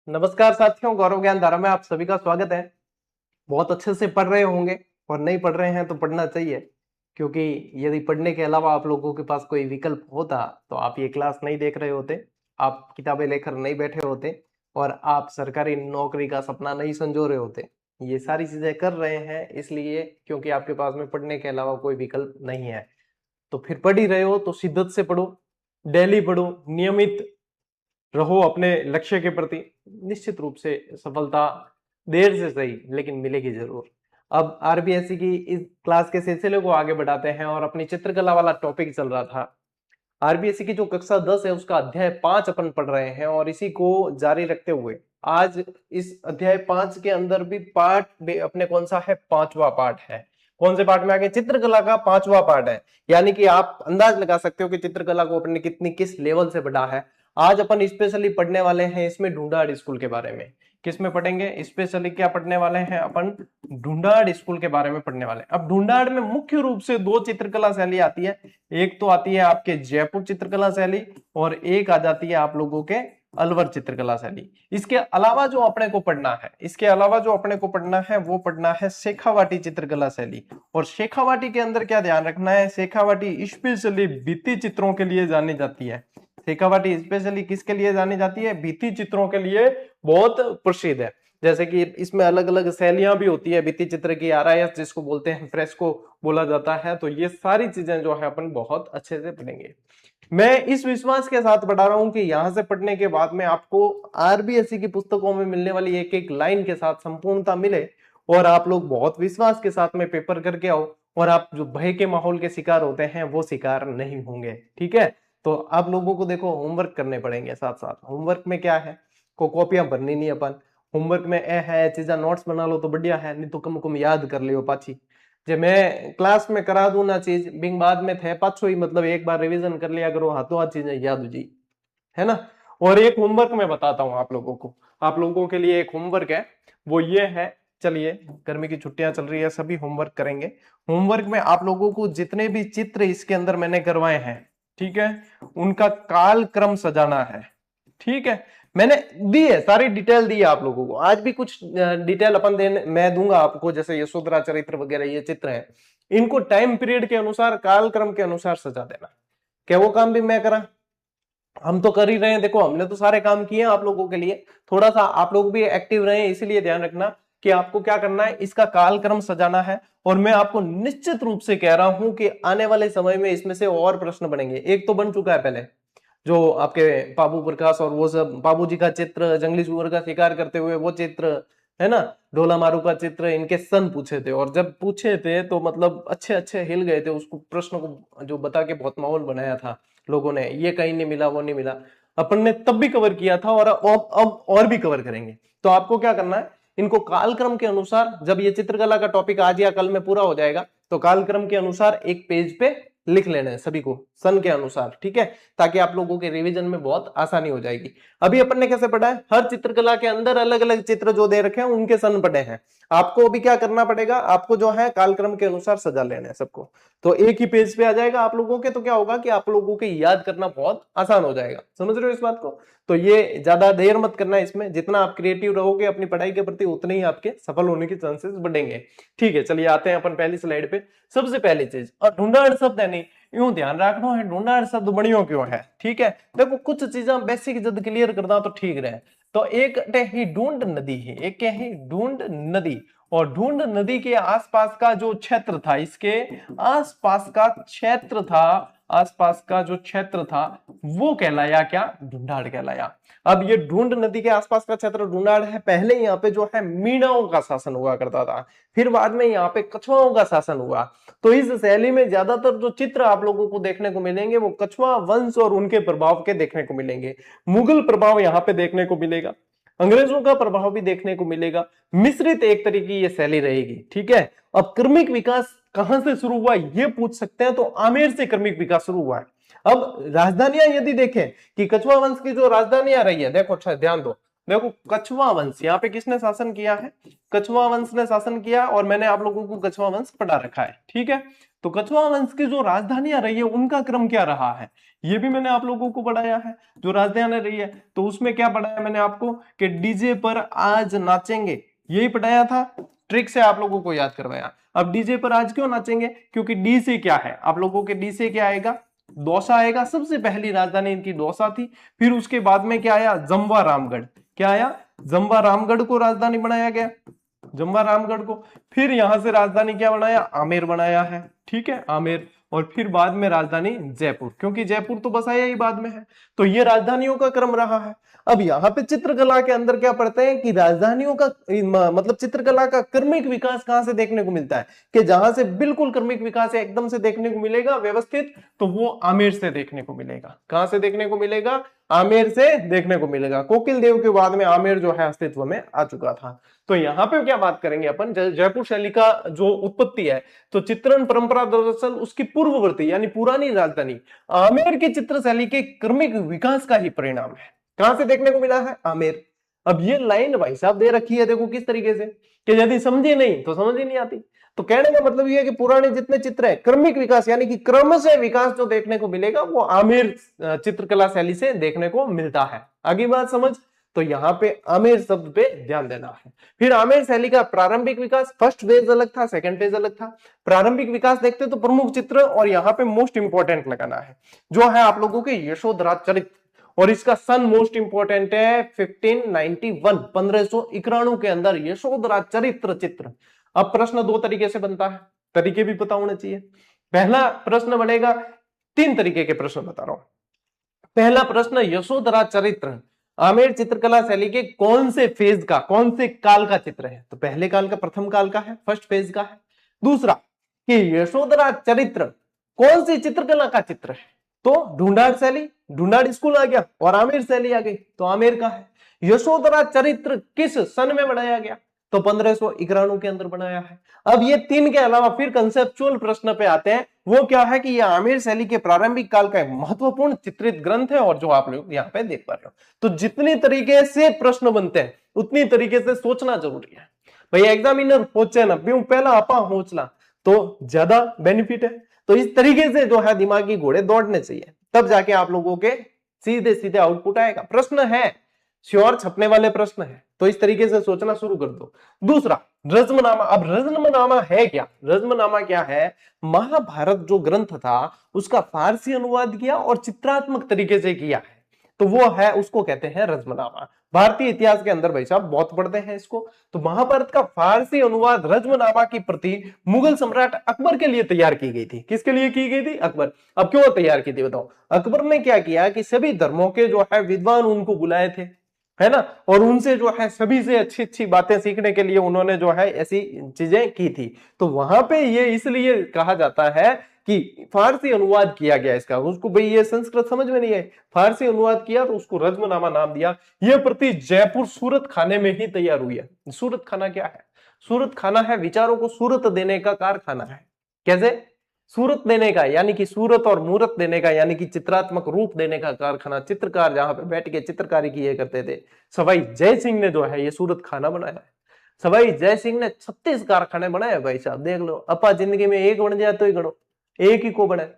नमस्कार साथियों, गौरव ज्ञान धारा में आप सभी का स्वागत है। बहुत अच्छे से पढ़ रहे होंगे और नहीं पढ़ रहे हैं तो पढ़ना चाहिए, क्योंकि यदि पढ़ने के अलावा आप लोगों के पास कोई विकल्प होता तो आप ये क्लास नहीं देख रहे होते, आप किताबें लेकर नहीं बैठे होते और आप सरकारी नौकरी का सपना नहीं संजो रहे होते। ये सारी चीजें कर रहे हैं इसलिए क्योंकि आपके पास में पढ़ने के अलावा कोई विकल्प नहीं है। तो फिर पढ़ ही रहे हो तो शिद्दत से पढ़ो, डेली पढ़ो, नियमित रहो अपने लक्ष्य के प्रति। निश्चित रूप से सफलता देर से सही लेकिन मिलेगी जरूर। अब आरबीएससी की इस क्लास के सिलसिले को आगे बढ़ाते हैं और अपनी चित्रकला वाला टॉपिक चल रहा था। आरबीएससी की जो कक्षा 10 है उसका अध्याय 5 अपन पढ़ रहे हैं और इसी को जारी रखते हुए आज इस अध्याय 5 के अंदर भी पाठ अपने कौन सा है, पांचवा पाठ है। कौन से पाठ में आगे? चित्रकला का पांचवा पाठ है। यानी कि आप अंदाज लगा सकते हो कि चित्रकला को अपने कितनी किस लेवल से बढ़ा है। आज अपन स्पेशली पढ़ने वाले हैं इसमें ढूंढाड़ स्कूल के बारे में। किसमें पढ़ेंगे स्पेशली? क्या पढ़ने वाले हैं अपन? ढूंढाड़ स्कूल के बारे में पढ़ने वाले हैं। अब ढूंढाड़ में मुख्य रूप से दो चित्रकला शैली आती है। एक तो आती है आपके जयपुर चित्रकला शैली और एक आ जाती है आप लोगों के अलवर चित्रकला शैली। इसके अलावा जो अपने को पढ़ना है, इसके अलावा जो अपने को पढ़ना है वो पढ़ना है शेखावाटी चित्रकला शैली। और शेखावाटी के अंदर क्या ध्यान रखना है? शेखावाटी स्पेशली भित्ति चित्रों के लिए जानी जाती है। शेखावाटी स्पेशली किसके लिए जानी जाती है? भित्ति चित्रों के लिए बहुत प्रसिद्ध है। जैसे कि इसमें अलग अलग शैलियां भी होती है भित्ति चित्र की, आरआईएस जिसको बोलते हैं, फ्रेस्को बोला जाता है। तो ये सारी चीजें जो है अपन बहुत अच्छे से पढ़ेंगे। मैं इस विश्वास के साथ पढ़ा रहा हूं कि यहां से पढ़ने के बाद में आपको आरबीएससी की पुस्तकों में मिलने वाली एक एक लाइन के साथ संपूर्णता मिले और आप लोग बहुत विश्वास के साथ में पेपर करके आओ और आप जो भय के माहौल के शिकार होते हैं वो शिकार नहीं होंगे। ठीक है, तो आप लोगों को देखो होमवर्क करने पड़ेंगे। साथ साथ होमवर्क में क्या है, को कॉपियां भरनी नहीं अपन। होमवर्क में ए है चीजा नोट्स बना लो तो बढ़िया है, नहीं तो कम कम याद कर लियो पाछी। जे मैं क्लास में करा दूं ना चीज बिंग बाद में थे पाछो ही, मतलब एक बार रिवीजन कर लिया करो, हाथों हाथ चीजें याद हो जी, है ना। और एक होमवर्क मैं बताता हूं आप लोगों को, आप लोगों के लिए एक होमवर्क है, वो ये है। चलिए, गर्मी की छुट्टियां चल रही है, सभी होमवर्क करेंगे। होमवर्क में आप लोगों को जितने भी चित्र इसके अंदर मैंने करवाए हैं, ठीक है, उनका काल क्रम सजाना है। ठीक है, मैंने दी है, सारी डिटेल दी है आप लोगों को। आज भी कुछ डिटेल अपन देने मैं दूंगा आपको, जैसे यशोधरा चरित्र वगैरह ये चित्र है, इनको टाइम पीरियड के अनुसार, काल क्रम के अनुसार सजा देना। क्या वो काम भी मैं करा? हम तो कर ही रहे हैं। देखो हमने तो सारे काम किए हैं आप लोगों के लिए, थोड़ा सा आप लोग भी एक्टिव रहे, इसीलिए ध्यान रखना कि आपको क्या करना है, इसका कालक्रम सजाना है। और मैं आपको निश्चित रूप से कह रहा हूं कि आने वाले समय में इसमें से और प्रश्न बनेंगे। एक तो बन चुका है पहले, जो आपके बाबू प्रकाश और वो सब, बाबू जी का चित्र, जंगली सुअर का शिकार करते हुए वो चित्र, है ना, ढोला मारू का चित्र, इनके सन पूछे थे। और जब पूछे थे तो मतलब अच्छे अच्छे हिल गए थे उसको, प्रश्न को जो बता के बहुत माहौल बनाया था लोगों ने। ये कहीं नहीं मिला, वो नहीं मिला, अपन ने तब भी कवर किया था और अब और भी कवर करेंगे। तो आपको क्या करना है, इनको कालक्रम के अनुसार, जब ये चित्रकला का टॉपिक आज या कल में पूरा हो जाएगा तो कालक्रम के अनुसार एक पेज पे लिख लेना है सभी को, सन के अनुसार। ठीक है, ताकि आप लोगों के रिवीजन में बहुत आसानी हो जाएगी। अभी अपन ने कैसे पढ़ा है, हर चित्रकला के अंदर अलग अलग चित्र जो दे रखे हैं उनके सन पढ़े हैं। आपको अभी क्या करना पड़ेगा, आपको जो है कालक्रम के अनुसार सजा लेना है सबको। तो एक ही पेज पे आ जाएगा आप लोगों के, तो क्या होगा कि आप लोगों के याद करना बहुत आसान हो जाएगा। समझ रहे हो इस बात को? तो ये ज्यादा देर मत करना इसमें, जितना आप क्रिएटिव रहोगे अपनी पढ़ाई के प्रति उतने ही आपके सफल होने के चांसेस बढ़ेंगे। ठीक है, चलिए आते हैं अपन पहली स्लाइड पे। सबसे पहली चीज, और ढूंढाड़ शब्द है नहीं, यूं ध्यान रखना है, ढूंढाड़ शब्द बढ़ियों क्यों है। ठीक है, देखो कुछ चीजें बेसिक जद क्लियर करना तो ठीक रहे। तो एक ही ढूंढ नदी है, एक ही ढूंढ नदी, और ढूंढ नदी के आसपास का जो क्षेत्र था, इसके आसपास का क्षेत्र था, आसपास का जो क्षेत्र था वो कहलाया क्या? ढूंढाड़ कहलाया। अब ये ढूंढ नदी के आसपास का क्षेत्र ढूंढाड़ है। पहले यहाँ पे जो है मीणाओं का शासन हुआ करता था, फिर बाद में यहाँ पे कछुआओं का शासन हुआ। तो इस शैली में ज्यादातर जो चित्र आप लोगों को देखने को मिलेंगे वो कछुआ वंश और उनके प्रभाव के देखने को मिलेंगे। मुगल प्रभाव यहाँ पे देखने को मिलेगा, अंग्रेजों का प्रभाव भी देखने को मिलेगा, मिश्रित एक तरह की ये शैली रहेगी। ठीक है, अब क्रमिक विकास कहां से शुरू हुआ ये पूछ सकते हैं, तो आमेर से क्रमिक विकास शुरू हुआ है। अब राजधानियां यदि देखें कि कछुआ वंश की जो राजधानियां रही है, देखो अच्छा ध्यान दो, देखो कछुआ वंश, यहाँ पे किसने शासन किया है? कछुआ वंश ने शासन किया, और मैंने आप लोगों को कछुआ वंश पढ़ा रखा है, ठीक है। तो कछुआ वंश की जो राजधानियां रही है उनका क्रम क्या रहा है, ये भी मैंने आप लोगों को पढ़ाया है। जो राजधानी रही है तो उसमें क्या पढ़ाया मैंने आपको कि डीजे पर आज नाचेंगे, यही पढ़ाया था, ट्रिक से आप लोगों को याद करवाया। अब डीजे पर आज क्यों नाचेंगे, क्योंकि डी से क्या है आप लोगों के, डी से क्या आएगा, दौसा आएगा। सबसे पहली राजधानी इनकी दौसा थी। फिर उसके बाद में क्या आया, जमवा रामगढ़। क्या आया, जमवा रामगढ़ को राजधानी बनाया गया, जमवा रामगढ़ को। फिर यहां से राजधानी क्या बनाया, आमेर बनाया है, ठीक है, आमेर। और फिर बाद में राजधानी जयपुर, क्योंकि जयपुर तो बसाया ही बाद में है। तो ये राजधानियों का क्रम रहा है। अब यहाँ पे चित्रकला के अंदर क्या पढ़ते हैं कि राजधानियों का मतलब चित्रकला का क्रमिक विकास कहां से देखने को मिलता है, कि जहां से बिल्कुल क्रमिक विकास एकदम से देखने को मिलेगा व्यवस्थित, तो वो आमेर से देखने को मिलेगा। कहां से देखने को मिलेगा, आमेर से देखने को मिलेगा। कोकिल देव के बाद में आमेर जो है अस्तित्व में आ चुका था। तो यहाँ पे क्या बात करेंगे अपन, जयपुर शैली का जो उत्पत्ति है, तो चित्रण परंपरा दरअसल उसकी पूर्ववर्ती यानी पुरानी राजधानी आमेर की चित्र शैली के क्रमिक विकास का ही परिणाम है। कहां से देखने को मिला है, आमेर। अब ये लाइन भाई साहब दे रखी है, देखो किस तरीके से, कि यदि समझे नहीं तो समझ ही नहीं आती। तो कहने का मतलब ये है कि पुराने जितने चित्र है, क्रमिक विकास यानी कि क्रम से विकास जो देखने को मिलेगा वो आमेर चित्रकला शैली से देखने को मिलता है। आगे बात समझ, तो यहाँ पे आमेर शब्द पे ध्यान देना है। फिर आमेर शैली का प्रारंभिक विकास, फर्स्ट फेज अलग था, सेकंड फेज अलग था। प्रारंभिक विकास देखते तो प्रमुख चित्र, और यहाँ पे मोस्ट इंपोर्टेंट लगाना है जो है आप लोगों के यशोधरा चरित्र, और इसका सन मोस्ट इंपोर्टेंट है 1591, 1591 के अंदर यशोधरा चरित्र चित्र। अब प्रश्न दो तरीके से बनता है, तरीके भी पता होने चाहिए। पहला प्रश्न बनेगा, तीन तरीके के प्रश्न बता रहा हूं। पहला प्रश्न, यशोधरा चरित्र आमेर चित्रकला शैली के कौन से फेज का, कौन से काल का चित्र है, तो पहले काल का, प्रथम काल का है, फर्स्ट फेज का है। दूसरा कि यशोधरा चरित्र कौन सी चित्रकला का चित्र है, तो ढूंढाड़ शैली, ढूंढाड़ स्कूल आ गया, और आमेर शैली आ गई, तो आमेर का है। यशोधरा चरित्र किस सन में बनाया गया, तो 1591 के अंदर बनाया है। अब ये तीन के अलावा फिर कंसेप्चुअल प्रश्न पे आते हैं, वो क्या है कि ये आमेर शैली के प्रारंभिक काल का महत्वपूर्ण चित्रित ग्रंथ है, और जो आप लोग यहाँ पे देख पा रहे हो। तो जितनी तरीके से प्रश्न बनते हैं उतनी तरीके से सोचना जरूरी है भाई। एग्जामिनर होचे ना ब्यू पहला आपा होचला तो ज्यादा बेनिफिट है। तो इस तरीके से जो है दिमागी घोड़े दौड़ने चाहिए, तब जाके आप लोगों के सीधे सीधे आउटपुट आएगा। प्रश्न है श्योर छपने वाले प्रश्न है, तो इस तरीके से सोचना शुरू कर दो। दूसरा, रज्मनामा। अब रज्मनामा है क्या, रज्मनामा क्या है, महाभारत जो ग्रंथ था उसका फारसी अनुवाद किया और चित्रात्मक तरीके से किया है, तो वो है, उसको कहते हैं रज्मनामा। भारतीय इतिहास के अंदर भाई साहब बहुत पढ़ते हैं इसको। तो महाभारत का फारसी अनुवाद रज्मनामा की प्रति मुगल सम्राट अकबर के लिए तैयार की गई थी। किसके लिए की गई थी, अकबर। अब क्यों तैयार की थी बताओ। अकबर ने क्या किया कि सभी धर्मों के जो है विद्वान उनको बुलाए थे, है ना, और उनसे जो है सभी से अच्छी अच्छी बातें सीखने के लिए उन्होंने जो है ऐसी चीजें की थी। तो वहां पे ये इसलिए कहा जाता है कि फारसी अनुवाद किया गया इसका, उसको भाई ये संस्कृत समझ में नहीं है, फारसी अनुवाद किया तो उसको रज्मनामा नाम दिया। ये प्रति जयपुर सूरत खाने में ही तैयार हुई है। सूरत खाना क्या है, सूरत खाना है विचारों को सूरत देने का कारखाना है। कैसे, सूरत देने का यानी कि सूरत और मूरत देने का यानी कि चित्रात्मक रूप देने का कारखाना। चित्रकार जहां पे बैठ के चित्रकारी किए करते थे। सवाई जय सिंह ने जो है ये सूरत खाना बनाया है। सवाई जय सिंह ने 36 कारखाने बनाए भाई साहब, देख लो। अपा जिंदगी में एक बन जाए तो ही गणो, एक ही को बनाए,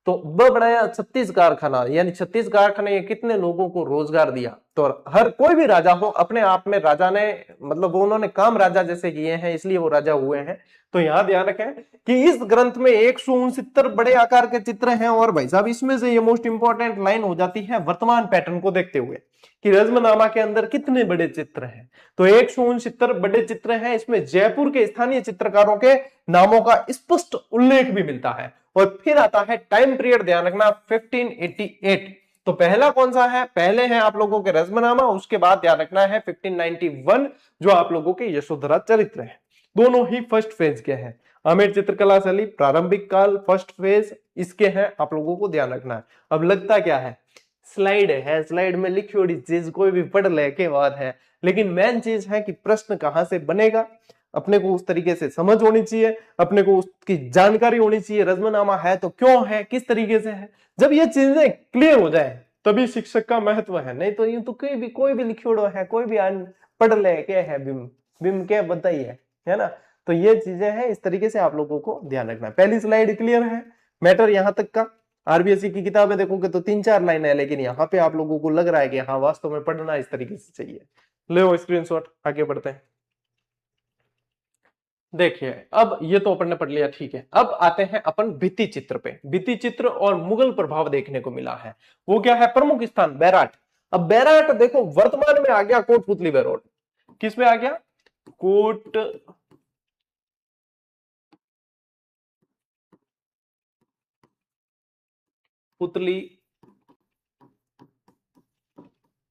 तो वह बनाया 36 कारखाना, यानी 36 कारखाने, ये कितने लोगों को रोजगार दिया। तो हर कोई भी राजा हो अपने आप में राजा ने, मतलब उन्होंने काम राजा जैसे किए हैं, इसलिए वो राजा हुए हैं। तो यहां ध्यान रखें कि इस ग्रंथ में 169 बड़े आकार के चित्र हैं, और भाई साहब इसमें से ये मोस्ट इंपॉर्टेंट लाइन हो जाती है वर्तमान पैटर्न को देखते हुए कि रज्मनामा के अंदर कितने बड़े चित्र हैं। तो 169 बड़े चित्र हैं, इसमें जयपुर के स्थानीय चित्रकारों के नामों का स्पष्ट उल्लेख भी मिलता है। और फिर आता है टाइम पीरियड, ध्यान रखना 1588। तो पहला कौन सा है, पहले है आप लोगों के रज्मनामा, उसके बाद ध्यान रखना है 1591 जो आप लोगों के यशोधरा चरित्र है। दोनों ही फर्स्ट फेज के हैं। आमेर चित्रकला शैली प्रारंभिक काल फर्स्ट फेज इसके हैं, आप लोगों को ध्यान रखना है। अब लगता क्या है, स्लाइड है, स्लाइड में लिखी हुई चीज कोई भी पढ़ ले के बाद है, लेकिन मेन चीज है कि प्रश्न कहां से बनेगा, अपने को उस तरीके से समझ होनी चाहिए, अपने को उसकी जानकारी होनी चाहिए। रज्मनामा है तो क्यों है, किस तरीके से है। जब ये चीजें क्लियर हो जाए तभी शिक्षक का महत्व है, नहीं तो यूं तो कोई भी लिखोड़ो है, कोई भी पढ़ ले क्या है बिम बिम क्या बताइए, है ना। तो ये चीजें हैं, इस तरीके से आप लोगों को ध्यान रखना है। पहली स्लाइड क्लियर है, मैटर यहां तक का। आरबीएससी की किताबें देखोगे तो 3-4 लाइन है, लेकिन यहाँ पे आप लोगों को लग रहा है कि हाँ वास्तव में पढ़ना इस तरीके से चाहिए। ले स्क्रीनशॉट, आगे बढ़ते हैं। देखिए अब ये तो अपन ने पढ़ लिया, ठीक है। अब आते हैं अपन भित्ति चित्र पे। भित्ति चित्र और मुगल प्रभाव देखने को मिला है। वो क्या है? प्रमुख स्थान बैराट। अब बैराट देखो वर्तमान में आ गया कोटपुतली बैराट। किस में आ गया? कोट पुतली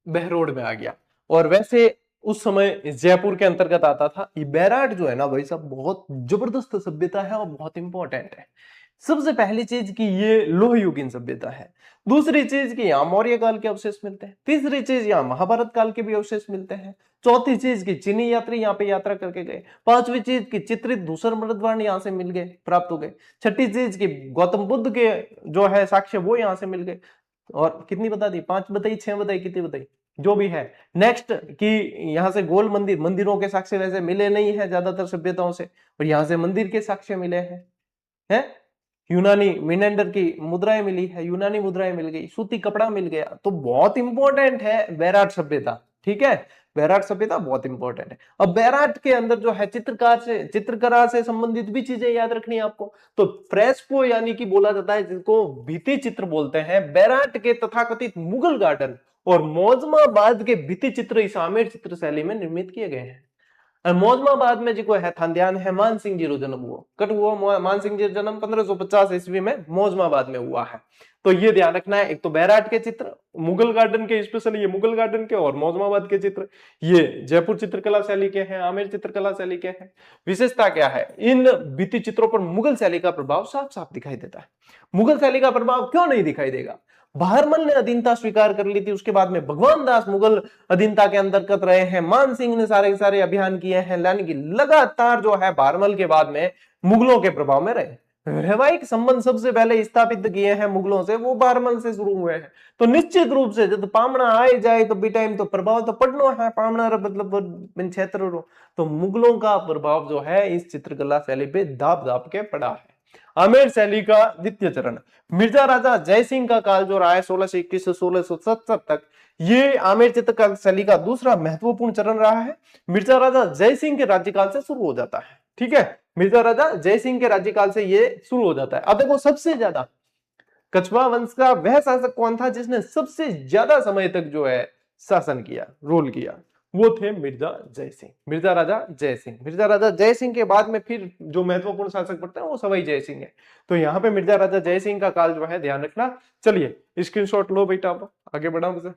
बहरोड में आ गया। और वैसे उस समय जयपुर के अंतर्गत आता था। ये बैराट जो है ना भाई साहब, बहुत जबरदस्त सभ्यता है और बहुत इंपॉर्टेंट है। सबसे पहली चीज की ये लोह युगीन सभ्यता है। दूसरी चीज की यहाँ मौर्य काल के अवशेष मिलते हैं। तीसरी चीज यहाँ महाभारत काल के भी अवशेष मिलते हैं। चौथी चीज की चीनी यात्री यहाँ पे यात्रा करके गए। पांचवी चीज की चित्रित धूसर मृदवर्ण यहाँ से मिल गए, प्राप्त हो गए। छठी चीज की गौतम बुद्ध के जो है साक्ष्य वो यहाँ से मिल गए। और कितनी बता दी? 5 बताई, 6 बताई, कितनी बताई, जो भी है। नेक्स्ट कि यहां से गोल मंदिरों के साक्ष्य वैसे मिले नहीं है ज्यादातर सभ्यताओं से, और यहां से मंदिर के साक्ष्य मिले हैं। यूनानी मिनेंडर की मुद्राएं मिली है, यूनानी मुद्राएं मिल गई, सूती कपड़ा मिल गया। तो बहुत इंपॉर्टेंट है बैराट सभ्यता, ठीक है। बैराट सभ्यता बहुत इंपॉर्टेंट है। अब बैराट के अंदर जो है चित्रकला से संबंधित भी चीजें याद रखनी है आपको। तो फ्रेस्को यानी कि बोला जाता है जिसको भित्ति चित्र बोलते हैं, बैराट के तथाकथित मुगल गार्डन और मौजमाबाद के भित्ति चित्र इस आमेर चित्र शैली में निर्मित किए गए हैं। और मौजमाबाद में जिको है ध्यान है मान सिंह जी रो जन्म हुआ, कट हुआ मान सिंह जी जन्म 1550 ईस्वी में मौजमाबाद में हुआ है। तो ये ध्यान रखना है। एक तो बैराट के चित्र, मुगल गार्डन के, स्पेशली ये मुगल गार्डन के और मौजमाबाद के चित्र, ये जयपुर चित्रकला शैली के हैं, आमेर चित्रकला शैली के हैं। विशेषता क्या है? इन भित्ति चित्रों पर मुगल शैली का प्रभाव साफ साफ दिखाई देता है। मुगल शैली का प्रभाव क्यों नहीं दिखाई देगा? बहरमल ने अधीनता स्वीकार कर ली थी, उसके बाद में भगवान दास मुगल अधीनता के अंतर्गत रहे हैं, मान सिंह ने सारे सारे अभियान किए हैं, यानी कि लगातार जो है बहरमल के बाद में मुगलों के प्रभाव में रहे। वैवाहिक संबंध सबसे पहले स्थापित किए हैं मुगलों से, वो बहरमल से शुरू हुए हैं। तो निश्चित रूप से जब पामना आए जाए तो बी टाइम तो प्रभाव तो पड़ना है, पामना मतलब क्षेत्र। तो मुगलों का प्रभाव जो है इस चित्रकला शैली पे दाब दाब के पड़ा है। आमेर शैली का द्वितीय चरण, मिर्जा राजा जय सिंह का काल जो रहा है 1621 से 1670 तक, ये आमेर चित्रकला शैली का दूसरा महत्वपूर्ण चरण रहा है। मिर्जा राजा जय सिंह के राज्यकाल से शुरू हो जाता है, ठीक है। मिर्जा राजा जय सिंह के राज्यकाल से ये शुरू हो जाता है। अब देखो सबसे ज्यादा कछवा वंश का वह शासक कौन था जिसने सबसे ज्यादा समय तक जो है शासन किया, रूल किया? वो थे मिर्जा जय सिंह, मिर्जा राजा जय सिंह। मिर्जा राजा जय सिंह के बाद में फिर जो महत्वपूर्ण शासक पड़ते हैं वो सवाई जय सिंह है। तो यहाँ पे मिर्जा राजा जय सिंह का काल जो है ध्यान रखना। चलिए स्क्रीनशॉट लो बेटा, आप आगे बढ़ा मुझे।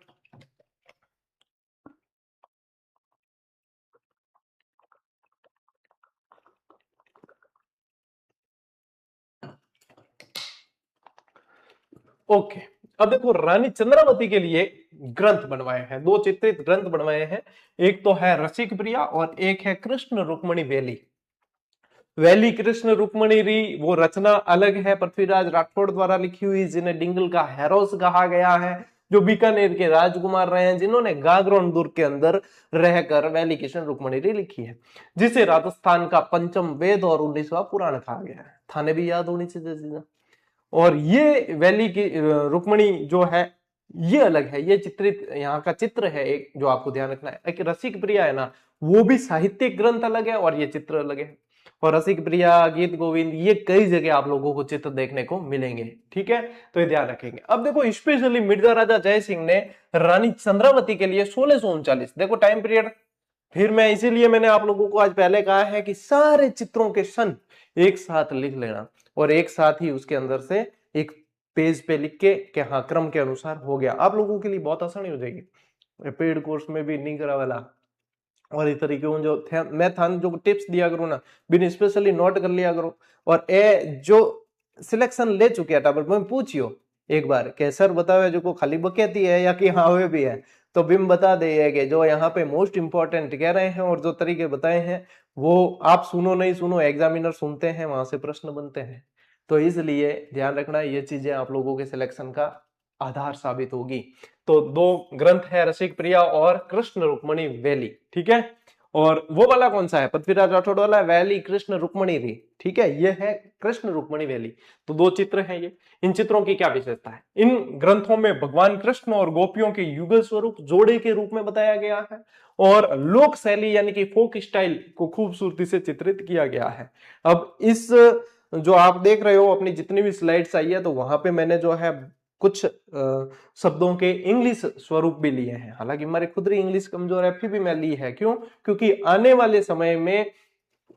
ओके, अब देखो रानी चंद्रावती के लिए ग्रंथ बनवाए हैं, 2 चित्रित ग्रंथ बनवाए हैं। एक तो है रसिक प्रिया और एक है कृष्ण रुक्मणी वैली। वैली कृष्ण रुक्मणी री वो रचना अलग है, पृथ्वीराज राठौड़ द्वारा लिखी हुई, जिन्हें डिंगल का हेरोस कहा गया है, जो बीकानेर के राजकुमार रहे हैं, जिन्होंने गागरोन दुर्ग के अंदर रहकर वैली कृष्ण रुक्मणी री लिखी है, जिसे राजस्थान का पंचम वेद और 19वां पुराण कहा गया है। थाने भी याद होनी चाहिए। और ये वैली की रुक्मणी जो है ये अलग है, ये चित्रित यहाँ का चित्र है एक, जो आपको ध्यान रखना है। एक रसिक प्रिया है ना, वो भी साहित्यिक ग्रंथ अलग है और ये चित्र अलग है। और रसिक प्रिया, गीत गोविंद, ये कई जगह आप लोगों को चित्र देखने को मिलेंगे, ठीक है। तो ये ध्यान रखेंगे। अब देखो स्पेशली मिर्जा राजा जय सिंह ने रानी चंद्रावती के लिए 1639, देखो टाइम पीरियड, फिर मैं इसीलिए मैंने आप लोगों को आज पहले कहा है कि सारे चित्रों के सन एक साथ लिख लेना और एक साथ ही उसके अंदर से एक पेज पे लिख के कि हाँ क्रम के अनुसार हो गया, आप लोगों के लिए बहुत आसानी हो जाएगी। पेड कोर्स में भी नहीं करा वाला और इस तरीके जो मैं था जो टिप्स दिया करूँ ना, बिन स्पेशली नोट कर लिया करो। और ए जो सिलेक्शन ले चुके हैं पूछियो एक बार के सर बताओ जो को खाली बकेती है या कि हाँ वे भी है, तो बिम बता दे कि जो यहाँ पे मोस्ट इंपॉर्टेंट कह रहे हैं और जो तरीके बताए हैं वो आप सुनो नहीं सुनो, एग्जामिनर सुनते हैं, वहां से प्रश्न बनते हैं। तो इसलिए ध्यान रखना ये चीजें आप लोगों के सिलेक्शन का आधार साबित होगी। तो दो ग्रंथ है, रसिक प्रिया और कृष्ण रुक्मणी वैली, ठीक है। और वो वाला कौन सा है, पृथ्वीराज राठौड़ वाला, वैली कृष्ण रुक्मणी री, ठीक है, ये है कृष्ण रुक्मणी वैली। तो दो चित्र हैं ये। इन चित्रों की क्या विशेषता है, इन ग्रंथों में भगवान कृष्ण और गोपियों के युगल स्वरूप जोड़े के रूप में बताया गया है और लोक शैली यानी कि फोक स्टाइल को खूबसूरती से चित्रित किया गया है। अब इस जो आप देख रहे हो अपनी जितनी भी स्लाइड्स आई है, तो वहां पे मैंने जो है कुछ शब्दों के इंग्लिश स्वरूप भी लिए हैं। हालांकि हमारी खुद ही इंग्लिश कमजोर है, फिर भी मैं ली है। क्यों? क्योंकि आने वाले समय में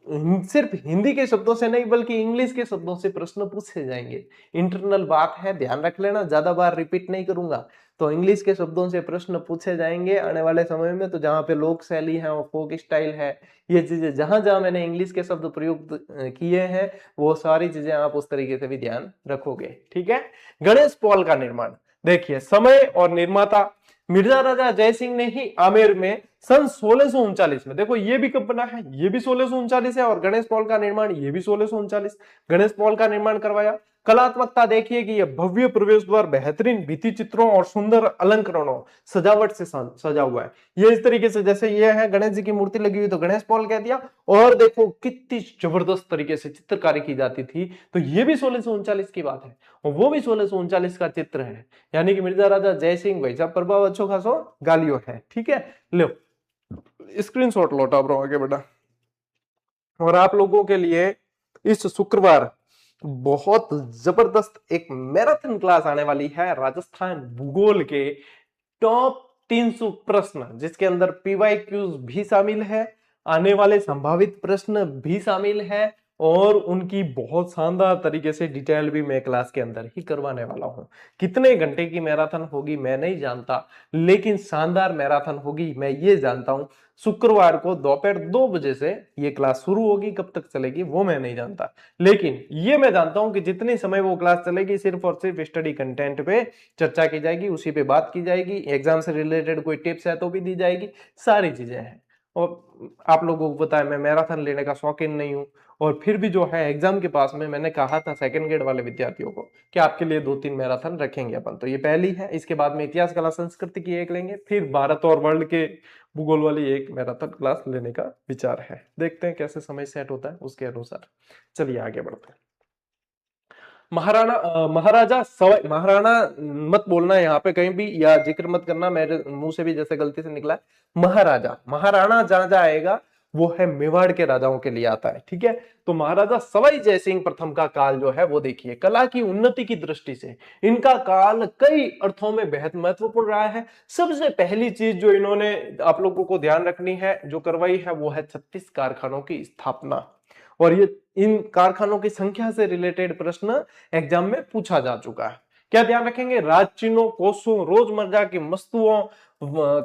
सिर्फ हिंदी के शब्दों से नहीं बल्कि इंग्लिश के शब्दों से प्रश्न पूछे जाएंगे। इंटरनल बात है, ध्यान रख लेना, ज्यादा बार रिपीट नहीं करूंगा। तो इंग्लिश के शब्दों से प्रश्न पूछे जाएंगे आने वाले समय में। तो जहां पे लोक शैली है और फोक स्टाइल है, ये चीजें जहां जहां मैंने इंग्लिश के शब्द प्रयुक्त किए हैं, वो सारी चीजें आप उस तरीके से भी ध्यान रखोगे, ठीक है। गणेश पॉल का निर्माण देखिए, समय और निर्माता मिर्जा राजा जयसिंह ने ही आमेर में सन 1639 में, देखो ये भी कब बना है, ये भी 1639 है, और गणेश पॉल का निर्माण ये भी 1639, गणेश पॉल का निर्माण करवाया। कलात्मकता देखिए कि यह भव्य प्रवेश द्वार बेहतरीन भित्ति चित्रों और सुंदर अलंकरणों सजावट से सजा हुआ है। ये इस तरीके से, जैसे ये है गणेश जी की मूर्ति लगी हुई तो गणेश पॉल कह दिया, और देखो कितनी जबरदस्त तरीके से चित्रकारी की जाती थी। तो ये भी 1639 की बात है और वो भी 1639 का चित्र है। यानी कि मिर्जा राजा जयसिंह भाई साहब प्रभाव अच्छो खासो गालियो है, ठीक है। लो स्क्रीनशॉट लौटा ब्रो, आगे बढ़ा। और आप लोगों के लिए इस शुक्रवार बहुत जबरदस्त एक मैराथन क्लास आने वाली है, राजस्थान भूगोल के टॉप 300 प्रश्न, जिसके अंदर पीवाईक्यूज भी शामिल है, आने वाले संभावित प्रश्न भी शामिल है, और उनकी बहुत शानदार तरीके से डिटेल भी मैं क्लास के अंदर ही करवाने वाला हूं। कितने घंटे की मैराथन होगी मैं नहीं जानता, लेकिन शानदार मैराथन होगी मैं ये जानता हूं। शुक्रवार को दोपहर 2 बजे से ये क्लास शुरू होगी, कब तक चलेगी वो मैं नहीं जानता, लेकिन ये मैं जानता हूं कि जितने समय वो क्लास चलेगी सिर्फ और सिर्फ स्टडी कंटेंट पे चर्चा की जाएगी, उसी पे बात की जाएगी, एग्जाम से रिलेटेड कोई टिप्स है तो भी दी जाएगी, सारी चीजें हैं। और आप लोगों को पता है मैं मैराथन लेने का शौकीन नहीं हूं, और फिर भी जो है एग्जाम के पास में मैंने कहा था सेकंड ग्रेड वाले विद्यार्थियों को कि आपके लिए 2-3 मैराथन रखेंगे अपन। तो ये पहली है, इसके बाद में इतिहास कला संस्कृति की एक लेंगे, फिर भारत और वर्ल्ड के भूगोल वाली एक मैराथन क्लास लेने का विचार है। देखते हैं कैसे समय सेट होता है उसके अनुसार। चलिए आगे बढ़ते हैं। महाराजा सवाई, महाराणा मत बोलना यहाँ पे कहीं भी, या जिक्र मत करना, मेरे मुंह से भी जैसे गलती से निकला है। महाराजा, महाराणा जहां जहां आएगा वो है मेवाड़ के राजाओं के लिए आता है, ठीक है। तो महाराजा सवाई जयसिंह प्रथम का काल जो है वो देखिए, कला की उन्नति की दृष्टि से इनका काल कई अर्थों में बेहद महत्वपूर्ण रहा है। सबसे पहली चीज जो इन्होंने आप लोगों को ध्यान रखनी है जो करवाई है वो है 36 कारखानों की स्थापना। और ये इन कारखानों की संख्या से रिलेटेड प्रश्न एग्जाम में पूछा जा चुका है। क्या ध्यान रखेंगे? राज चिन्हों, कोषों, रोजमर्रा की वस्तुओं,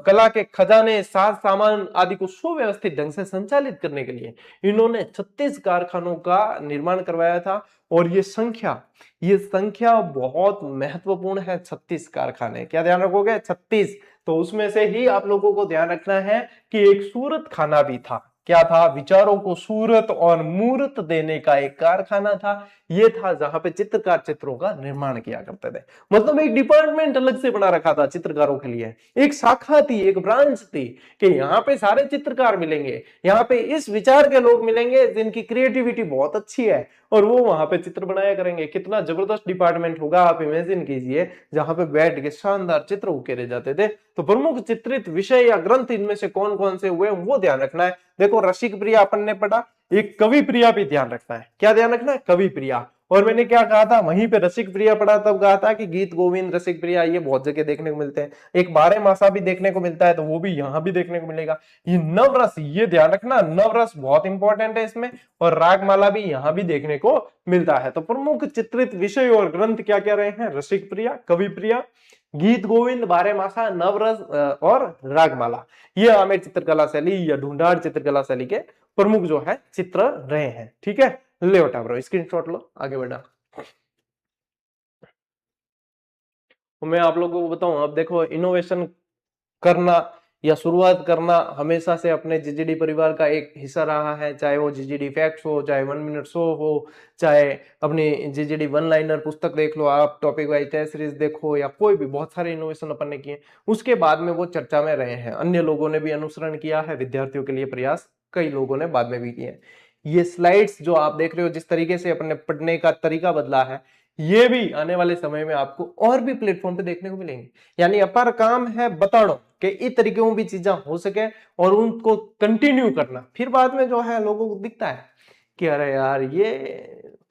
कला के खजाने, साज सामान आदि को सुव्यवस्थित ढंग से संचालित करने के लिए इन्होंने 36 कारखानों का निर्माण करवाया था। और ये संख्या बहुत महत्वपूर्ण है, 36 कारखाने। क्या ध्यान रखोगे? 36। तो उसमें से ही आप लोगों को ध्यान रखना है कि एक सूरत खाना भी था। क्या था? विचारों को सूरत और मूर्त देने का एक कारखाना था। ये था जहां पे चित्रकार चित्रों का निर्माण किया करते थे। मतलब एक डिपार्टमेंट अलग से बना रखा था चित्रकारों के लिए, एक शाखा थी, एक ब्रांच थी कि यहाँ पे सारे चित्रकार मिलेंगे, यहाँ पे इस विचार के लोग मिलेंगे जिनकी क्रिएटिविटी बहुत अच्छी है, और वो वहां पे चित्र बनाया करेंगे। कितना जबरदस्त डिपार्टमेंट होगा, आप इमेजिन कीजिए, जहां पे बैठ के शानदार चित्र उकेरे जाते थे। तो प्रमुख चित्रित विषय या ग्रंथ इनमें से कौन कौन से हुए वो ध्यान रखना है। देखो रसिक प्रिया अपन ने पढ़ा, एक कवि प्रिया भी ध्यान रखना है। क्या ध्यान रखना है? कवि प्रिया। और मैंने क्या कहा था वहीं पे रसिक प्रिया पढ़ा, तब कहा था कि गीत गोविंद रसिक प्रिया ये बहुत जगह देखने को मिलते हैं। एक बारह मासा भी देखने को मिलता है, तो वो भी यहाँ भी देखने को मिलेगा। ये नवरस, ये ध्यान रखना, नवरस बहुत इंपॉर्टेंट है इसमें, और रागमाला भी यहाँ भी देखने को मिलता है। तो प्रमुख चित्रित विषय और ग्रंथ क्या क्या रहे हैं? रसिक प्रिया, कवि प्रिया, गीत गोविंद, बारह मासा, नवरस और रागमाला। ये आमेर चित्रकला शैली या ढूंढाड़ चित्रकला शैली के प्रमुख जो है चित्र रहे हैं, ठीक है। ले उठा ब्रो, स्क्रीनशॉट लो, आगे बढ़ा। तो मैं आप लोगों को बताऊं, अब देखो इनोवेशन करना या शुरुआत करना हमेशा से अपने जीजीडी परिवार का एक हिस्सा रहा है, चाहे वो जीजीडी फैक्ट्स हो, चाहे 1 मिनट शो हो, चाहे अपनी जीजीडी वन लाइनर पुस्तक देख लो आप, टॉपिक वाइज टेस्ट सीरीज देखो, या कोई भी बहुत सारे इनोवेशन अपन ने किए, उसके बाद में वो चर्चा में रहे हैं। अन्य लोगों ने भी अनुसरण किया है, विद्यार्थियों के लिए प्रयास कई लोगों ने बाद में भी किए हैं। ये स्लाइड्स जो आप देख रहे हो, जिस तरीके से अपने पढ़ने का तरीका बदला है, ये भी आने वाले समय में आपको और भी प्लेटफॉर्म पे देखने को मिलेंगे। यानी अपर काम है बताना कि इस तरीके भी चीजें हो सके और उनको कंटिन्यू करना। फिर बाद में जो है लोगों को दिखता है कि अरे यार ये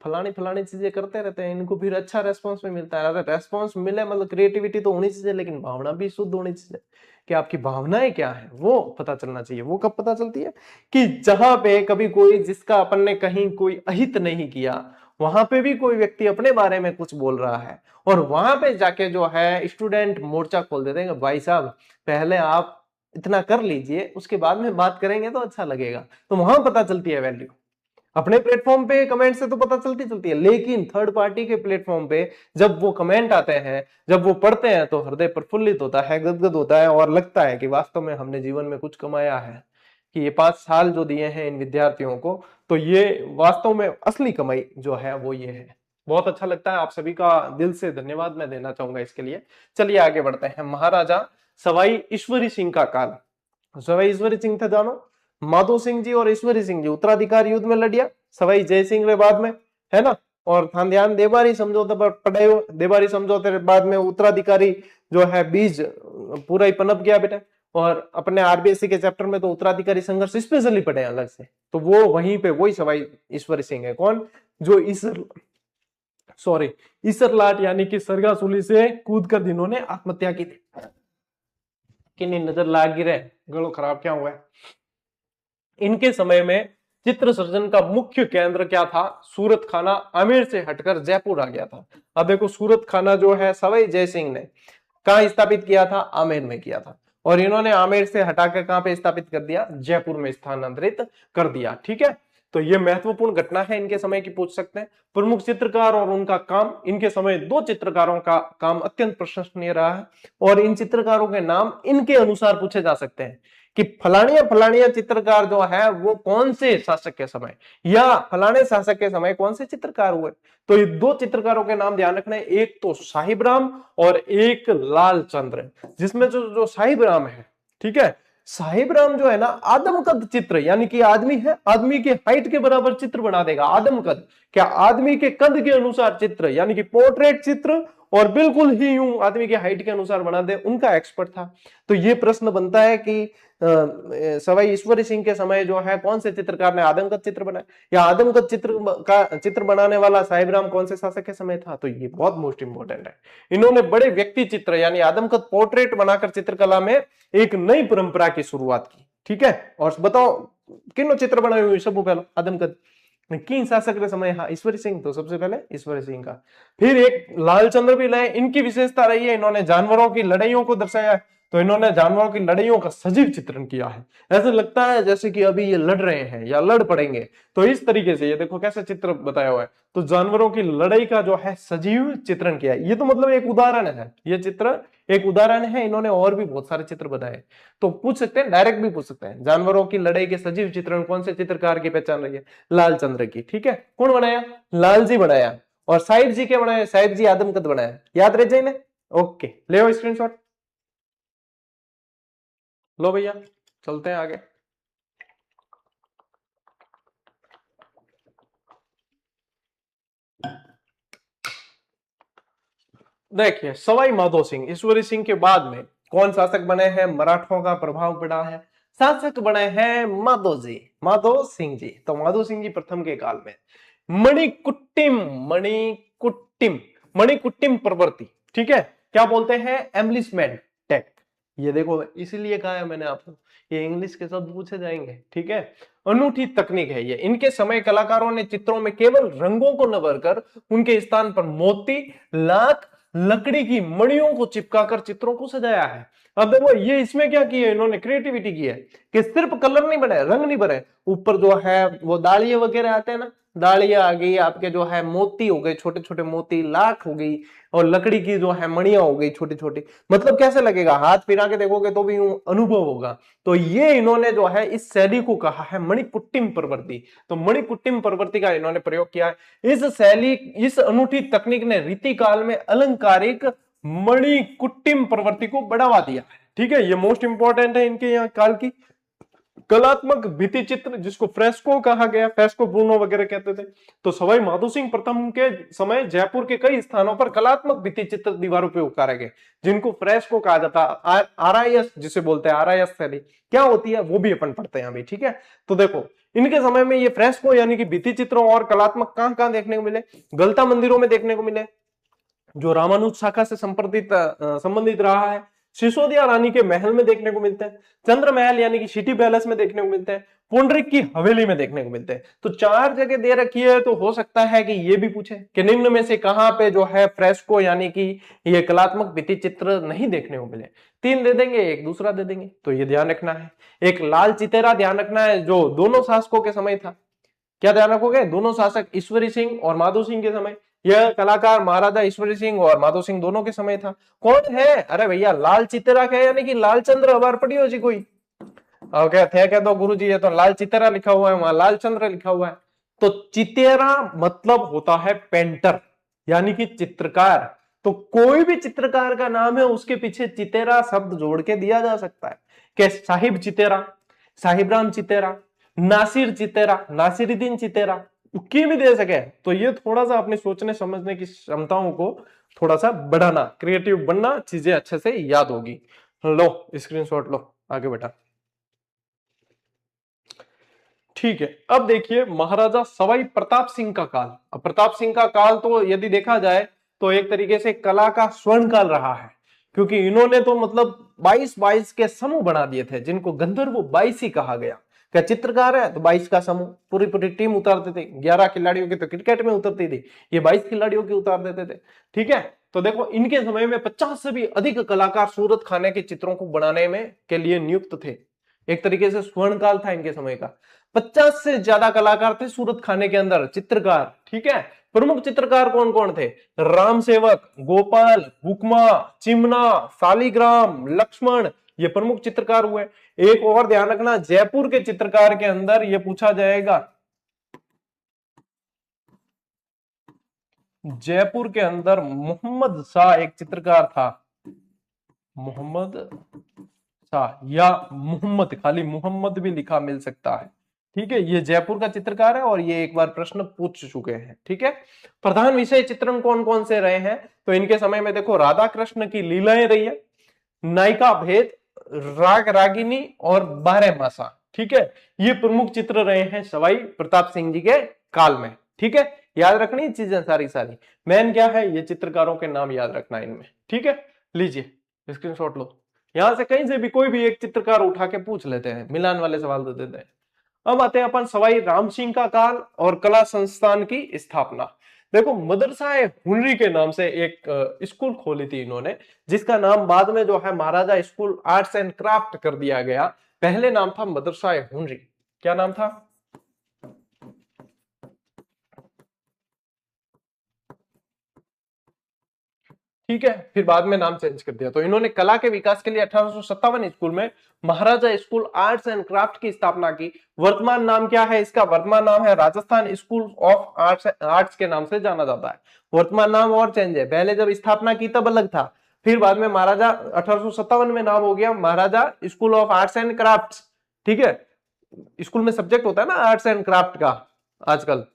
फलानी फलानी चीजें करते रहते हैं, इनको फिर अच्छा रेस्पॉन्स में मिलता है। अरे रेस्पॉन्स मिले मतलब क्रिएटिविटी तो होनी चाहिए, लेकिन भावना भी शुद्ध होनी चाहिए कि आपकी भावनाएं क्या है वो पता चलना चाहिए। वो कब पता चलती है कि जहां पे कभी कोई, जिसका अपन ने कहीं कोई अहित नहीं किया, वहां पे भी कोई व्यक्ति अपने बारे में कुछ बोल रहा है और वहां पे जाके जो है स्टूडेंट मोर्चा खोल देते हैं, भाई साहब पहले आप इतना कर लीजिए, उसके बाद में बात करेंगे तो अच्छा लगेगा। तो वहां पता चलती है वैल्यू। अपने प्लेटफॉर्म पे कमेंट से तो पता चलती है, लेकिन थर्ड पार्टी के प्लेटफॉर्म पे जब वो कमेंट आते हैं, जब वो पढ़ते हैं, तो हृदय प्रफुल्लित होता है, गदगद होता है और लगता है कि वास्तव में हमने जीवन में कुछ कमाया है। कि ये 5 साल जो दिए हैं इन विद्यार्थियों को, तो ये वास्तव में असली कमाई जो है वो ये है। बहुत अच्छा लगता है। आप सभी का दिल से धन्यवाद मैं देना चाहूंगा इसके लिए। चलिए आगे बढ़ते हैं। महाराजा सवाई ईश्वरी सिंह का काल। सवाई ईश्वरी सिंह थे जानो, माधो सिंह जी और ईश्वरी सिंह जी उत्तराधिकार युद्ध में लड़िया। सवाई जय सिंह रे बाद में, है ना। और था ध्यान देबारी समझौते पर पढ़ायो। देबारी समझौते बाद में उत्तराधिकारी जो है बीज पूरा ही पनप गया बेटा। और अपने आरबीएससी के चैप्टर में तो उत्तराधिकारी संघर्ष स्पेशली पढ़े अलग से, तो वो वहीं पे वही सवाई ईश्वरी सिंह है। कौन? जो ईसर लाट यानी कि सरगासुली से कूद कर जिन्होंने आत्महत्या की थी। किन्नी नजर लाग गिरे, गलो खराब क्या हुआ है। इनके समय में चित्र सर्जन का मुख्य केंद्र क्या था? सूरत खाना आमेर से हटकर जयपुर आ गया था। अब देखो सूरत खाना जो है सवाई जय सिंह ने कहां स्थापित किया था? आमेर में किया था। और इन्होंने आमेर से हटाकर कहां पे स्थापित कर दिया? जयपुर में स्थानांतरित कर दिया। ठीक है, तो ये महत्वपूर्ण घटना है इनके समय की, पूछ सकते हैं। प्रमुख चित्रकार और उनका काम। इनके समय 2 चित्रकारों का काम अत्यंत प्रशंसनीय रहा है और इन चित्रकारों के नाम इनके अनुसार पूछे जा सकते हैं कि फलानिया फलानिया चित्रकार जो है वो कौन से शासक के समय या फलाने शासक के समय कौन से चित्रकार हुए। तो ये 2 चित्रकारों के नाम ध्यान रखना है, एक तो साहिब राम और एक लाल चंद्र। जिसमें जो साहिब राम है, ठीक है, साहिब राम जो है ना आदमकद चित्र, यानी कि आदमी है, आदमी के हाइट के बराबर चित्र बना देगा। आदमकद क्या? आदमी के कद के अनुसार चित्र, यानी कि पोर्ट्रेट चित्र, और बिल्कुल ही यूं आदमी के हाइट के अनुसार बना दे, उनका एक्सपर्ट था। तो ये प्रश्न बनता है कि सवाई ईश्वरी सिंह के समय जो है कौन से चित्रकार ने आदमकद चित्र बनाया, या आदमकद चित्र बनाने वाला साहिब राम कौन से शासक के समय था। तो ये बहुत मोस्ट इंपोर्टेंट है। इन्होंने बड़े व्यक्ति चित्र यानी आदमकद पोर्ट्रेट बनाकर चित्रकला में एक नई परंपरा की शुरुआत की। ठीक है, और बताओ किन चित्र बनाए हुए? सब पहले आदमकद किन शासक के समय? हाँ, ईश्वरी सिंह, तो सबसे पहले ईश्वरी सिंह का। फिर एक लालचंद्र भी लाए। इनकी विशेषता रही है, इन्होंने जानवरों की लड़ाइयों को दर्शाया है। तो इन्होंने जानवरों की लड़ाइयों का सजीव चित्रण किया है, ऐसे लगता है जैसे कि अभी ये लड़ रहे हैं या लड़ पड़ेंगे। तो इस तरीके से ये देखो कैसे चित्र बताया हुआ है। तो जानवरों की लड़ाई का जो है सजीव चित्रण किया है। ये तो मतलब एक उदाहरण है, ये चित्र एक उदाहरण है। इन्होंने और भी बहुत सारे चित्र बनाए। तो पूछ सकते हैं, डायरेक्ट भी पूछ सकते हैं, जानवरों की लड़ाई के सजीव चित्रण कौन से चित्रकार की पहचान रही है? लालचंद्र की। ठीक है, कौन बनाया? लाल जी बनाया। और साहिब जी क्या बनाया? साहिब जी आदमकद बनाया। याद रह जाए ना? ओके, ले स्क्रीनशॉट लो भैया, चलते हैं आगे। देखिए, सवाई माधो सिंह ईश्वरी सिंह के बाद में कौन शासक बने हैं? मराठों का प्रभाव पड़ा है, शासक बने हैं माधो जी, माधो सिंह जी। तो माधो सिंह जी प्रथम के काल में मणिकुट्टिम प्रवृत्ति, ठीक है, क्या बोलते हैं? Embellishment take. ये देखो इसीलिए कहा है मैंने आपको, ये इंग्लिश के शब्द पूछे जाएंगे। ठीक है, अनूठी तकनीक है ये। इनके समय कलाकारों ने चित्रों में केवल रंगों को न भरकर उनके स्थान पर मोती, लाख, लकड़ी की मणियों को चिपकाकर चित्रों को सजाया है। अब देखो ये इसमें क्या किया है, इन्होंने क्रिएटिविटी की है कि सिर्फ कलर नहीं बनाए, रंग नहीं भरे, ऊपर जो है वो दालिये वगैरह आते हैं ना, दालियां आ गई, आपके जो है मोती हो गए, छोटे छोटे मोती, लाख हो गई, और लकड़ी की जो है मणियां हो गई छोटी छोटी, मतलब कैसे लगेगा, हाथ पिरा के देखोगे तो भी अनुभव होगा। तो ये इन्होंने जो है इस शैली को कहा है मणिकुट्टिम प्रवृत्ति। तो मणिकुट्टिम प्रवृत्ति का इन्होंने प्रयोग किया है। इस शैली, इस अनूठी तकनीक ने रीति काल में अलंकारिक मणिकुट्टिम प्रवृत्ति को बढ़ावा दिया। ठीक है, ये मोस्ट इंपॉर्टेंट है इनके यहाँ काल की। कलात्मक भित्ति चित्र जिसको फ्रेस्को कहा गया, फ्रेस्को ब्रूनो वगैरह कहते थे। तो सवाई माधो सिंह प्रथम के समय जयपुर के कई स्थानों पर कलात्मक भित्ति चित्र दीवारों पर उतारे गए, जिनको फ्रेस्को कहा जाता है। आरआईएस जिसे बोलते हैं, आरआईएस शैली क्या होती है वो भी अपन पढ़ते हैं अभी। ठीक है, तो देखो इनके समय में ये फ्रेस्को यानी कि भित्ति चित्रों और कलात्मक कहां कहां देखने को मिले, गलता मंदिरों में देखने को मिले जो रामानुज शाखा से संबंधित रहा है, सिसोदिया रानी के महल में देखने को मिलते हैं, चंद्र महल यानी कि सिटी पैलेस में देखने को मिलते हैं, पुंडरीक की हवेली में देखने को मिलते हैं। तो 4 जगह दे रखी है, तो हो सकता है कि ये भी पूछे कि निम्न में से कहां पे जो है फ्रेस्को यानी कि ये कलात्मक भित्ति चित्र नहीं देखने को मिले। 3 दे देंगे, एक दूसरा दे देंगे, तो ये ध्यान रखना है। एक लाल चितेरा ध्यान रखना है जो दोनों शासकों के समय था। क्या ध्यान रखोगे, दोनों शासक ईश्वरी सिंह और माधो सिंह के समय। यह कलाकार महाराजा ईश्वरी सिंह और माधो सिंह दोनों के समय था। कौन है, अरे भैया लाल चितेरा है, यानी कि लालचंद्र अबार पड़ी हो जी कोई, ओके थे कह दो गुरु जी ये तो लाल चितेरा लिखा हुआ है, वहां लालचंद्र लिखा हुआ है। तो चितेरा मतलब होता है पेंटर यानी कि चित्रकार। तो कोई भी चित्रकार का नाम है उसके पीछे चितेरा शब्द जोड़ के दिया जा सकता है। कि साहिब चितेरा, साहिबराम चितेरा, नासिर चितेरा, नासिरुद्दीन चितेरा, की भी दे सके। तो ये थोड़ा सा अपने सोचने समझने की क्षमताओं को थोड़ा सा बढ़ाना, क्रिएटिव बनना, चीजें अच्छे से याद होगी। लो स्क्रीनशॉट लो, आगे बढ़ा। ठीक है, अब देखिए महाराजा सवाई प्रताप सिंह का काल। अब प्रताप सिंह का काल तो यदि देखा जाए तो एक तरीके से कला का स्वर्ण काल रहा है, क्योंकि इन्होंने तो मतलब 22 के समूह बना दिए थे जिनको गंधर्व 22 ही कहा गया। क्या चित्रकार है तो 22 का समूह, पूरी पूरी टीम उतारते थे। 11 खिलाड़ियों की तो क्रिकेट में उतरती थी, ये 22 खिलाड़ियों की उतार देते थे। ठीक है, तो देखो इनके समय में 50 से भी अधिक कलाकार सूरत खाने के चित्रों को बनाने में के लिए नियुक्त थे। एक तरीके से स्वर्ण काल था इनके समय का। 50 से ज्यादा कलाकार थे सूरत खाने के अंदर, चित्रकार। ठीक है, प्रमुख चित्रकार कौन कौन थे, राम सेवक, गोपाल, हुक्मा, चिमना, शालिग्राम, लक्ष्मण, ये प्रमुख चित्रकार हुए। एक और ध्यान रखना, जयपुर के चित्रकार के अंदर ये पूछा जाएगा, जयपुर के अंदर मोहम्मद शाह एक चित्रकार था, मोहम्मद शाह या मोहम्मद, खाली मोहम्मद भी लिखा मिल सकता है। ठीक है, ये जयपुर का चित्रकार है और ये एक बार प्रश्न पूछ चुके हैं। ठीक है, प्रधान विषय चित्रण कौन कौन से रहे हैं, तो इनके समय में देखो राधा कृष्ण की लीलाएं रही है, नायिका भेद, राग रागिनी और बारह मासा। ठीक है, ये प्रमुख चित्र रहे हैं सवाई प्रताप सिंह जी के काल में। ठीक है, याद रखनी चीजें सारी सारी। मेन क्या है, ये चित्रकारों के नाम याद रखना इनमें। ठीक है, लीजिए स्क्रीनशॉट लो, यहां से कहीं से भी कोई भी एक चित्रकार उठा के पूछ लेते हैं, मिलान वाले सवाल दे देते हैं। अब आते हैं अपन सवाई राम सिंह का काल और कला संस्थान की स्थापना। देखो मदरसा हुनरी के नाम से एक स्कूल खोली थी इन्होंने, जिसका नाम बाद में जो है महाराजा स्कूल आर्ट्स एंड क्राफ्ट कर दिया गया। पहले नाम था मदरसा हुनरी। क्या नाम था, ठीक है, फिर बाद में नाम चेंज कर दिया। तो इन्होंने कला के विकास के लिए 1857 स्कूल में महाराजा स्कूल आर्ट्स एंड क्राफ्ट की स्थापना की। वर्तमान नाम क्या है इसका, वर्तमान नाम है राजस्थान स्कूल ऑफ आर्ट्स के नाम से जाना जाता है। वर्तमान नाम और चेंज है, पहले जब स्थापना की तब अलग था, फिर बाद में महाराजा 1857 में नाम हो गया Maharaja school of arts and craft. ठीक है, स्कूल में सब्जेक्ट होता है ना आर्ट्स एंड क्राफ्ट का, आजकल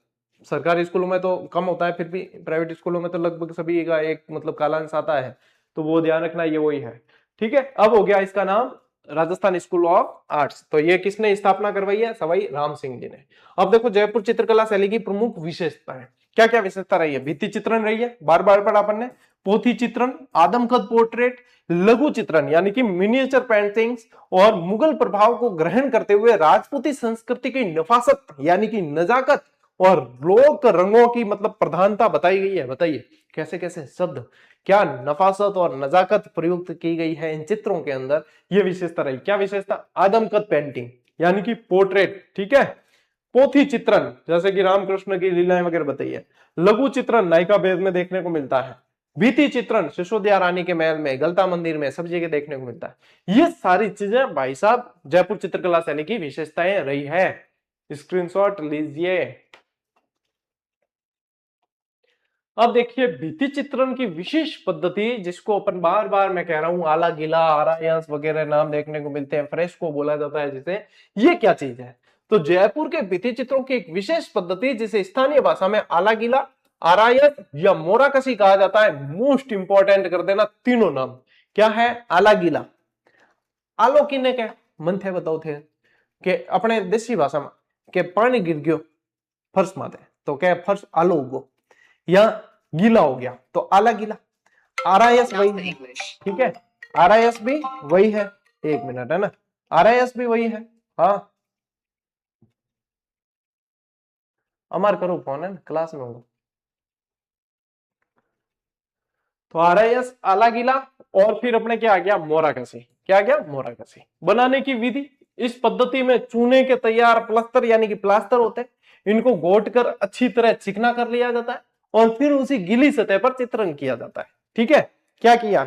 सरकारी स्कूलों में तो कम होता है, फिर भी प्राइवेट स्कूलों में तो लगभग सभी का एक मतलब कालांश आता है, तो वो ध्यान रखना, ये वही है। ठीक है, अब हो गया इसका नाम राजस्थान स्कूल ऑफ आर्ट्स। तो ये किसने स्थापना करवाई है, सवाई राम सिंह जी ने। अब देखो जयपुर चित्रकला शैली की प्रमुख विशेषताएं, क्या क्या विशेषता रही है, भित्ति चित्रण रही है, बार बार पढ़ा अपन ने, पोथी चित्रण, आदमकद पोर्ट्रेट, लघु चित्रण यानी कि मिनिएचर पेंटिंग्स, और मुगल प्रभाव को ग्रहण करते हुए राजपूती संस्कृति की नफासत यानी कि नजाकत और लोक रंगों की मतलब प्रधानता बताई गई है। बताइए कैसे कैसे शब्द, क्या नफासत और नजाकत प्रयुक्त की गई है इन चित्रों के अंदर, यह विशेषता रही। क्या विशेषता, आदमकद पेंटिंग यानी कि पोर्ट्रेट। ठीक है, पोथी चित्रण जैसे कि रामकृष्ण की लीलाएं वगैरह बताइए, लघु चित्रण नायिका भेद में देखने को मिलता है, भित्ति चित्रण सिसोदिया रानी के महल में, गलता मंदिर में, सब जगह देखने को मिलता है। ये सारी चीजें भाई साहब जयपुर चित्रकला शैली की विशेषताएं रही है। स्क्रीनशॉट लीजिए। अब देखिए भित्ति चित्रण की विशेष पद्धति, जिसको अपन बार बार मैं कह रहा हूं आला गीला, आरायस वगैरह नाम देखने को मिलते हैं, फ्रेस्को बोला जाता है जिसे, ये क्या चीज है? तो जयपुर के भित्ति चित्रों की एक विशेष पद्धति, जिसे स्थानीय भाषा में आला गीला, आरायस या मोराकसी कहा जाता है। मोस्ट इंपॉर्टेंट कर देना तीनों नाम। क्या है? आला गीला। आलो किने के मन थे बताओ थे कि अपने देसी भाषा में के पानी गिर गयो फर्श माथे तो क्या फर्श आलो उगो, या गीला हो गया तो आला गीला। आरआईएस वही है, ठीक है, आरआईएस भी वही है। एक मिनट है ना, आरआईएस भी वही है। हाँ अमर करो फोन है ना, क्लास में होगा। तो आरआईएस आला गीला, और फिर अपने क्या आ गया? मोराकसी। क्या आ गया? मोराकसी। बनाने की विधि, इस पद्धति में चूने के तैयार प्लास्टर यानी कि प्लास्टर होते हैं, इनको घोट कर अच्छी तरह चिकना कर लिया जाता है और फिर उसी गीली सतह पर चित्रण किया जाता है। ठीक है, क्या किया?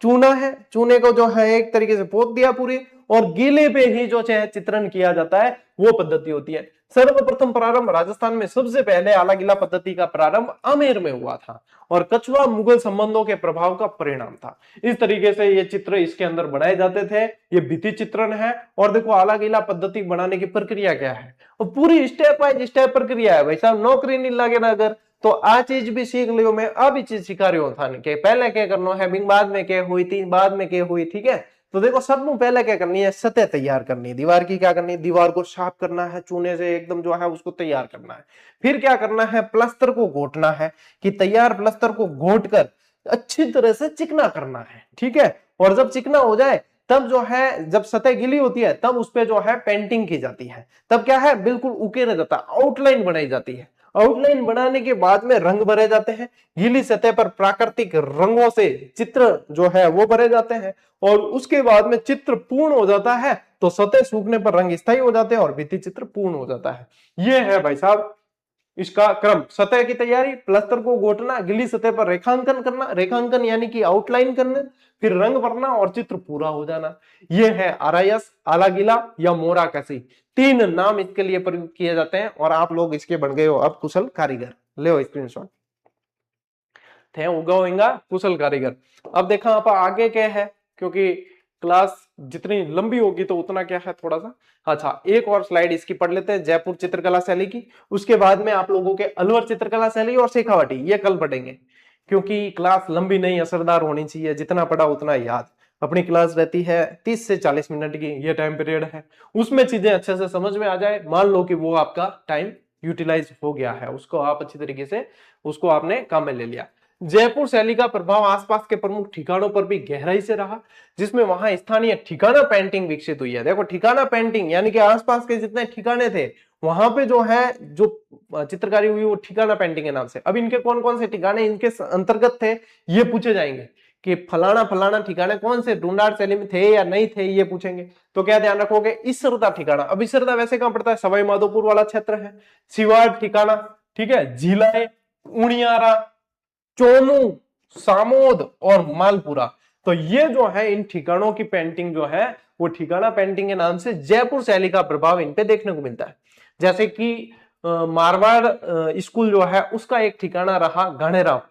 चूना है, चूने को जो है एक तरीके से पोत दिया पूरी, और गीले पे ही जो है चित्रण किया जाता है, वो पद्धति होती है। सर्वप्रथम प्रारंभ राजस्थान में सबसे पहले आला गीला पद्धति का प्रारंभ आमेर में हुआ था और कछुआ मुगल संबंधों के प्रभाव का परिणाम था। इस तरीके से ये चित्र इसके अंदर बनाए जाते थे। ये भित्ति चित्रण है। और देखो आला गीला पद्धति बनाने की प्रक्रिया क्या है, और पूरी स्टेप बाय स्टेप प्रक्रिया है भाई साहब। नौकरी नहीं लगे ना अगर तो आ चीज भी सीख लियो। मैं अभी चीज सिखा रही हूँ था के पहले क्या करना है, बाद में क्या हुई थी, बाद में क्या हुई। ठीक है, तो देखो सब पहले क्या करनी है, सतह तैयार करनी है दीवार की। क्या करनी है? दीवार को साफ करना है, चूने से एकदम जो है उसको तैयार करना है। फिर क्या करना है? प्लास्टर को घोटना है, कि तैयार प्लास्टर को घोट कर अच्छी तरह से चिकना करना है। ठीक है, और जब चिकना हो जाए तब जो है, जब सतह गीली होती है तब उस पर जो है पेंटिंग की जाती है। तब क्या है? बिल्कुल उकेरा जाता है, आउटलाइन बनाई जाती है। आउटलाइन बनाने के बाद में रंग भरे जाते हैं। गीली सतह पर प्राकृतिक रंगों से चित्र जो है वो भरे जाते हैं, और उसके बाद में चित्र पूर्ण हो जाता है तो सतह सूखने पर रंग स्थायी हो जाते हैं और भित्ति चित्र पूर्ण हो जाता है। ये है भाई साहब इसका क्रम। सतह की तैयारी, प्लास्टर को घोटना, गिली सतह पर रेखांकन करना, रेखांकन यानी कि आउटलाइन करना, फिर रंग भरना और चित्र पूरा हो जाना। यह है आरआईएस, आला गीला या मोराकसी। तीन नाम इसके लिए प्रयुक्त किए जाते हैं और आप लोग इसके बन गए हो अब कुशल कारीगर। ले स्क्रीनशॉट थे उगा कुशल कारीगर। अब देखा आप आगे क्या है, क्योंकि क्लास जितनी लंबी होगी तो उतना क्या है थोड़ा सा। अच्छा एक और स्लाइड इसकी पढ़ लेते हैं, जयपुर चित्रकला शैली की। उसके बाद में आप लोगों के अलवर चित्रकला शैली और शेखावाटी ये कल पढ़ेंगे, क्योंकि क्लास लंबी नहीं असरदार होनी चाहिए, जितना पढ़ा उतना याद। अपनी क्लास रहती है 30 से 40 मिनट की, ये टाइम पीरियड है, उसमें चीजें अच्छे से समझ में आ जाए। मान लो कि वो आपका टाइम यूटिलाइज हो गया है, उसको आप अच्छी तरीके से उसको आपने काम में ले लिया। जयपुर शैली का प्रभाव आसपास के प्रमुख ठिकानों पर भी गहराई से रहा, जिसमें वहां स्थानीय ठिकाना पेंटिंग विकसित हुई है। देखो ठिकाना पेंटिंग यानी कि आसपास के जितने ठिकाने थे वहां पे जो है जो चित्रकारी हुई वो ठिकाना पेंटिंग के नाम से। अब इनके कौन कौन से ठिकाने इनके अंतर्गत थे ये पूछे जाएंगे, कि फलाना फलाना ठिकाने कौन से ढूंढार शैली में थे या नहीं थे, ये पूछेंगे। तो क्या ध्यान रखोगे? इसरदा ठिकाना। अब इसरदा वैसे कहां पड़ता है? सवाई माधोपुर वाला क्षेत्र है। सिवाड़ ठिकाना, ठीक है, झिलाए, उनियारा, चोमू, सामोद और मालपुरा। तो ये जो है इन ठिकानों की पेंटिंग जो है वो ठिकाना पेंटिंग के नाम से जयपुर शैली का प्रभाव इन पे देखने को मिलता है। जैसे कि मारवाड़ स्कूल जो है उसका एक ठिकाना रहा घाणेराव,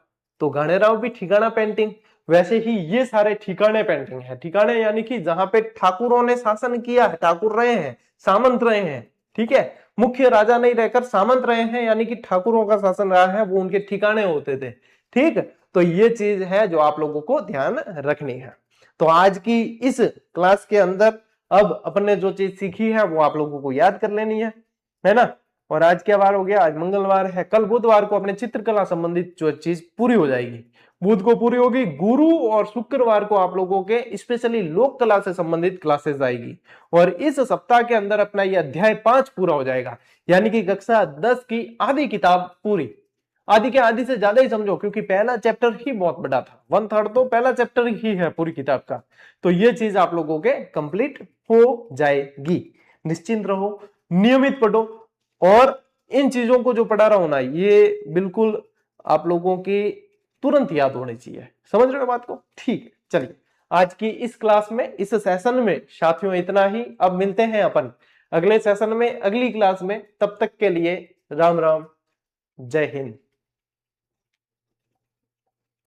तो घाणेराव भी ठिकाना पेंटिंग। वैसे ही ये सारे ठिकाने पेंटिंग है। ठिकाने यानी कि जहां पे ठाकुरों ने शासन किया है, ठाकुर रहे हैं, सामंत रहे हैं। ठीक है, मुख्य राजा नहीं रहकर सामंत रहे हैं, यानी कि ठाकुरों का शासन रहा है, वो उनके ठिकाने होते थे। ठीक, तो ये चीज है जो आप लोगों को ध्यान रखनी है। तो आज की इस क्लास के अंदर अब अपने जो चीज सीखी है वो आप लोगों को याद कर लेनी है ना। और आज क्या वार हो गया? आज मंगलवार है। कल बुधवार को अपने चित्रकला संबंधित जो चीज पूरी हो जाएगी, बुध को पूरी होगी। गुरु और शुक्रवार को आप लोगों के स्पेशली लोक कला से संबंधित क्लासेस आएगी, और इस सप्ताह के अंदर अपना ये अध्याय 5 पूरा हो जाएगा, यानी कि कक्षा 10 की आधी किताब पूरी। आधी के आधी से ज्यादा ही समझो, क्योंकि पहला चैप्टर ही बहुत बड़ा था, 1/3 तो पहला चैप्टर ही है पूरी किताब का। तो ये चीज आप लोगों के कंप्लीट हो जाएगी। निश्चिंत रहो, नियमित पढ़ो, और इन चीजों को जो पढ़ा रहा हूं ना ये बिल्कुल आप लोगों की तुरंत याद होनी चाहिए। समझ रहे हो बात को? ठीक है, चलिए आज की इस क्लास में, इस सेशन में साथियों इतना ही। अब मिलते हैं अपन अगले सेशन में, अगली क्लास में। तब तक के लिए राम राम, जय हिंद।